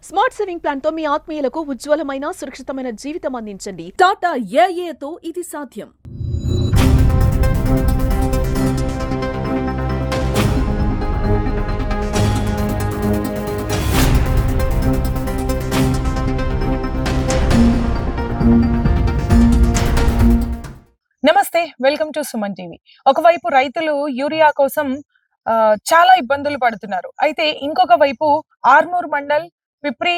Smart saving plan తో మీ ఆత్మీయులకు ఉజ్వలమైన సురక్షితమైన జీవితం అందించండి. టాటా ఏఏతో ఇది సాధ్యం. నమస్తే, వెల్కమ్ టు సుమన్ టీవీ. ఒకవైపు రైతులు యూరియా కోసం చాలా ఇబ్బందులు పడుతున్నారు. అయితే ఇంకొక వైపు ఆర్మూర్ మండల్, పిప్రి,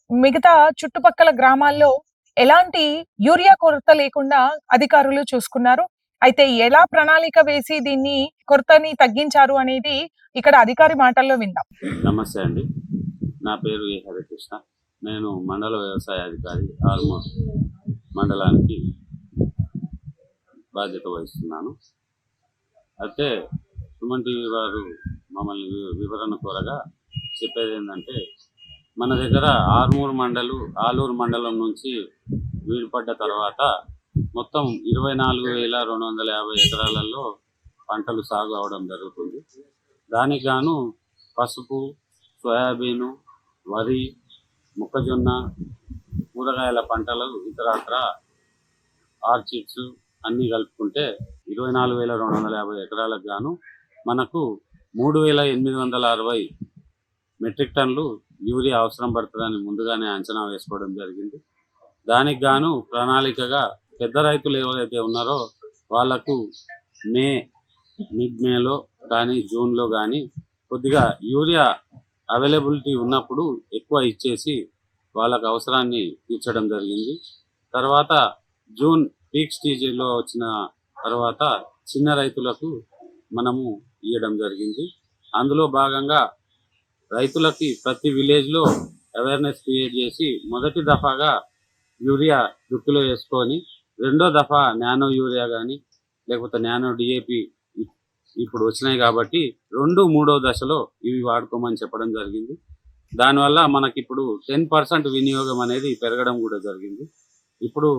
మిగతా చుట్టుపక్కల గ్రామాల్లో ఎలాంటి యూరియా కొరత లేకుండా అధికారులు చూసుకున్నారు. అయితే ఎలా ప్రణాళిక వేసి దీన్ని కొరతని తగ్గించారు అనేది ఇక్కడ అధికారి మాటల్లో విందాం. నమస్తే అండి, నా పేరు ఏ హరికృష్ణ. నేను మండల వ్యవసాయ అధికారి ఆర్మూర్ మండలానికి బాధ్యత వహిస్తున్నాను. అయితే సుమన్ టీవీ వారు మమ్మల్ని వివరణ కోరగా చెప్పేది ఏంటంటే, మన దగ్గర ఆలూరు మండలం నుంచి వీడిపడ్డ తర్వాత మొత్తం 24,250 ఎకరాలలో పంటలు సాగు అవడం జరుగుతుంది. దానికి గాను పసుపు, సోయాబీను, వరి, మొక్కజొన్న, కూరగాయల పంటలు, ఇతరత్ర ఆర్చిడ్స్ అన్నీ కలుపుకుంటే 24,250 ఎకరాలకు గాను మనకు 3,860 మెట్రిక్ టన్నులు యూరియా అవసరం పడుతుందని ముందుగానే అంచనా వేసుకోవడం జరిగింది. దానికి గాను ప్రణాళికగా పెద్ద రైతులు ఎవరైతే ఉన్నారో వాళ్లకు మిడ్ మేలో కానీ జూన్లో కానీ కొద్దిగా యూరియా అవైలబిలిటీ ఉన్నప్పుడు ఎక్కువ ఇచ్చేసి వాళ్ళకు అవసరాన్ని తీర్చడం జరిగింది. తర్వాత జూన్ పీక్ స్టేజ్లో వచ్చిన తర్వాత చిన్న రైతులకు మనము ఇవ్వడం జరిగింది. అందులో భాగంగా రైతులకి ప్రతి విలేజ్లో అవేర్నెస్ క్రియేట్ చేసి మొదటి దఫాగా యూరియా దుక్కులో వేసుకొని, రెండో దఫా నానో యూరియా కానీ లేకపోతే నానో డిఏపి ఇప్పుడు వచ్చినాయి కాబట్టి 2, 3వ దశలో ఇవి వాడుకోమని చెప్పడం జరిగింది. దానివల్ల మనకిప్పుడు 10% వినియోగం అనేది పెరగడం కూడా జరిగింది. ఇప్పుడు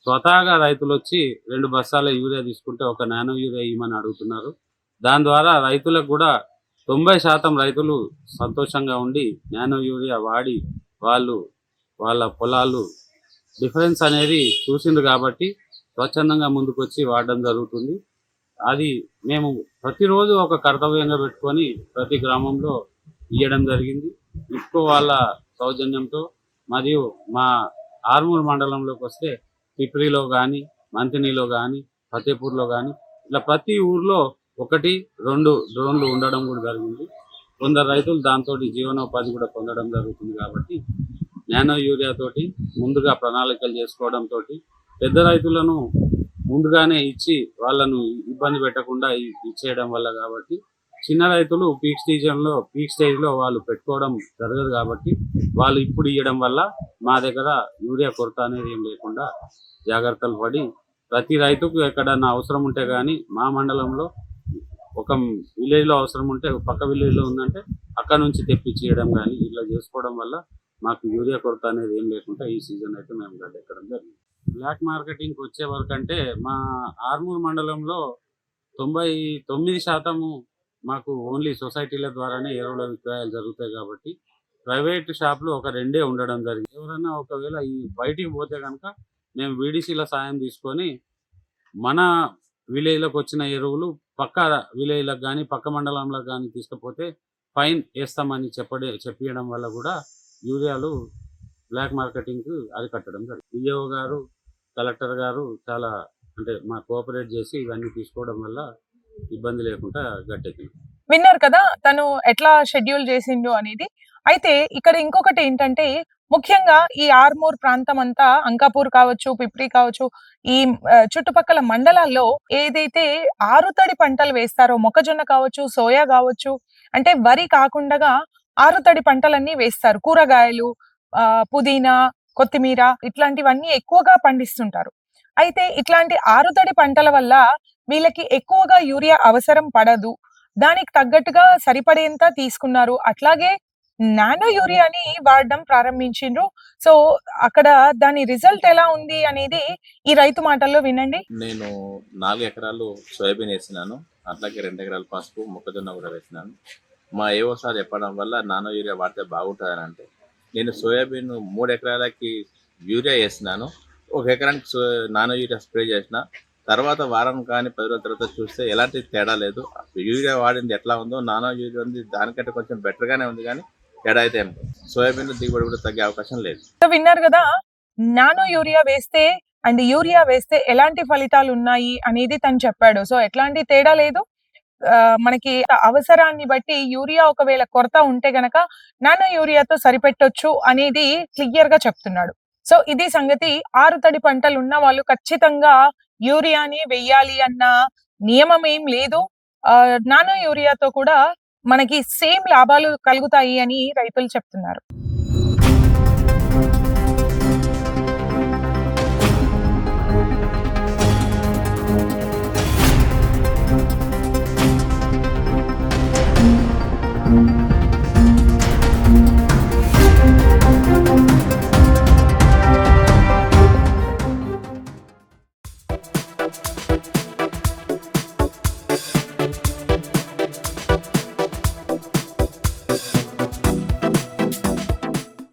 స్వతహాగా రైతులు వచ్చి 2 బస్తాల యూరియా తీసుకుంటే ఒక నానో యూరియా ఇవ్వమని అడుగుతున్నారు. దాని ద్వారా రైతులకు కూడా 90% రైతులు సంతోషంగా ఉండి నానో యూరియా వాడి వాళ్ళ పొలాలు డిఫరెన్స్ అనేది చూసింది కాబట్టి స్వచ్ఛందంగా ముందుకు వచ్చి వాడడం జరుగుతుంది. అది మేము ప్రతిరోజు ఒక కర్తవ్యంగా పెట్టుకొని ప్రతి గ్రామంలో ఇవ్వడం జరిగింది. ఇఫ్కో వాళ్ళ సౌజన్యంతో మరియు మా ఆర్మూర్ మండలంలోకి వస్తే పిప్రిలో కానీ, మంతినిలో కానీ, ఫతేపూర్లో కానీ ఇట్లా ప్రతి ఊర్లో 1, 2 డ్రోన్లు ఉండడం కూడా జరిగింది. కొందరు రైతులు దాంతో జీవనోపాధి కూడా పొందడం జరుగుతుంది. కాబట్టి నానో యూరియా తోటి ముందుగా ప్రణాళికలు చేసుకోవడంతో పెద్ద రైతులను ముందుగానే ఇచ్చి వాళ్ళను ఇబ్బంది పెట్టకుండా ఇచ్చేయడం వల్ల కాబట్టి చిన్న రైతులు పీక్ స్టేజ్లో వాళ్ళు పెట్టుకోవడం జరగదు. కాబట్టి వాళ్ళు ఇప్పుడు ఇవ్వడం వల్ల మా దగ్గర యూరియా కొరత అనేది ఏం లేకుండా జాగ్రత్తలు పడి ప్రతి రైతుకు ఎక్కడన్నా అవసరం ఉంటే కానీ మా మండలంలో ఒక విలేజ్లో అవసరం ఉంటే పక్క విలేజ్లో ఉందంటే అక్కడ నుంచి తెప్పించి ఇవ్వడం కానీ ఇట్లా చేసుకోవడం వల్ల మాకు యూరియా కొరత అనేది ఏం లేకుండా ఈ సీజన్ అయితే మేము గడ్డెక్కడం జరిగింది. బ్లాక్ మార్కెటింగ్కి వచ్చే వరకు అంటే మా ఆర్మూర్ మండలంలో 99% మాకు ఓన్లీ సొసైటీల ద్వారానే ఎరువుల విక్రయాలు జరుగుతాయి. కాబట్టి ప్రైవేట్ షాపులు ఒక 2 ఉండడం జరిగింది. ఎవరైనా ఒకవేళ ఈ బయటికి పోతే కనుక మేము వీడీసీల సాయం తీసుకొని మన విలేజ్లకు వచ్చిన ఎరువులు పక్క విలేజ్లకు కానీ పక్క మండలంలో కానీ తీసుకపోతే ఫైన్ వేస్తామని చెప్పడం వల్ల కూడా యూరియాలు బ్లాక్ మార్కెటింగ్కి అరికట్టడం జరిగింది. డిఓ గారు, కలెక్టర్ గారు చాలా మా కోఆపరేట్ చేసి ఇవన్నీ తీసుకోవడం వల్ల ఇబ్బంది లేకుండా గట్టెక్కింది. విన్నారు కదా తను ఎట్లా షెడ్యూల్ చేసిండు అనేది. అయితే ఇక్కడ ఇంకొకటి ఏంటంటే, ముఖ్యంగా ఈ ఆర్మూర్ ప్రాంతం అంతా అంకాపూర్ కావచ్చు, పిప్రి కావచ్చు, ఈ చుట్టుపక్కల మండలాల్లో ఏదైతే ఆరుతడి పంటలు వేస్తారో మొక్కజొన్న కావచ్చు, సోయా కావచ్చు, అంటే వరి కాకుండా ఆరుతడి పంటలన్నీ వేస్తారు. కూరగాయలు, పుదీనా, కొత్తిమీర ఇట్లాంటివన్నీ ఎక్కువగా పండిస్తుంటారు. అయితే ఇట్లాంటి ఆరుతడి పంటల వల్ల వీళ్ళకి ఎక్కువగా యూరియా అవసరం పడదు. దానికి తగ్గట్టుగా సరిపడేంత తీసుకున్నారు. అట్లాగే నానో యూరియాని వాడడం ప్రారంభించిండ్రు. సో అక్కడ దాని రిజల్ట్ ఎలా ఉంది అనేది ఈ రైతు మాటల్లో వినండి. నేను 4 ఎకరాలు సోయాబీన్ వేసినాను, అట్లాగే 2 ఎకరాలు పసుపు, మొక్కజొన్న కూడా వేసినాను. మా ఏవో సార్ చెప్పడం వల్ల నానో యూరియా వాడితే బాగుంటుందని అంటే నేను సోయాబీన్ 3 ఎకరాలకి యూరియా వేసినాను. 1 ఎకరానికి నానో యూరియా స్ప్రే చేసిన. తర్వాత వారం కానీ 10 రోజుల తర్వాత చూస్తే ఎలాంటి తేడా లేదు. యూరియా వాడింది ఎట్లా ఉందో నానో యూరియా ఉంది దానికంటే కొంచెం బెటర్గానే ఉంది, కానీ తేడా అయితే ఏం లేదు. సోయాబీన్ దిగుబడి కూడా తగ్గే అవకాశం లేదు. సో విన్నారు కదా, నానో యూరియా వేస్తే అండ్ యూరియా వేస్తే ఎలాంటి ఫలితాలు ఉన్నాయి అనేది తను చెప్పాడు. సో ఎట్లాంటి తేడా లేదు. మనకి అవసరాన్ని బట్టి యూరియా ఒకవేళ కొరత ఉంటే గనక నానో యూరియాతో సరిపెట్టొచ్చు అనేది క్లియర్ గా చెప్తున్నాడు. సో ఇది సంగతి. ఆరుతడి పంటలు ఉన్న వాళ్ళు ఖచ్చితంగా యూరియాని వెయ్యాలి అన్న నియమం ఏం లేదు. నానో యూరియాతో కూడా మనకి సేమ్ లాభాలు కలుగుతాయి అని రైతులు చెప్తున్నారు.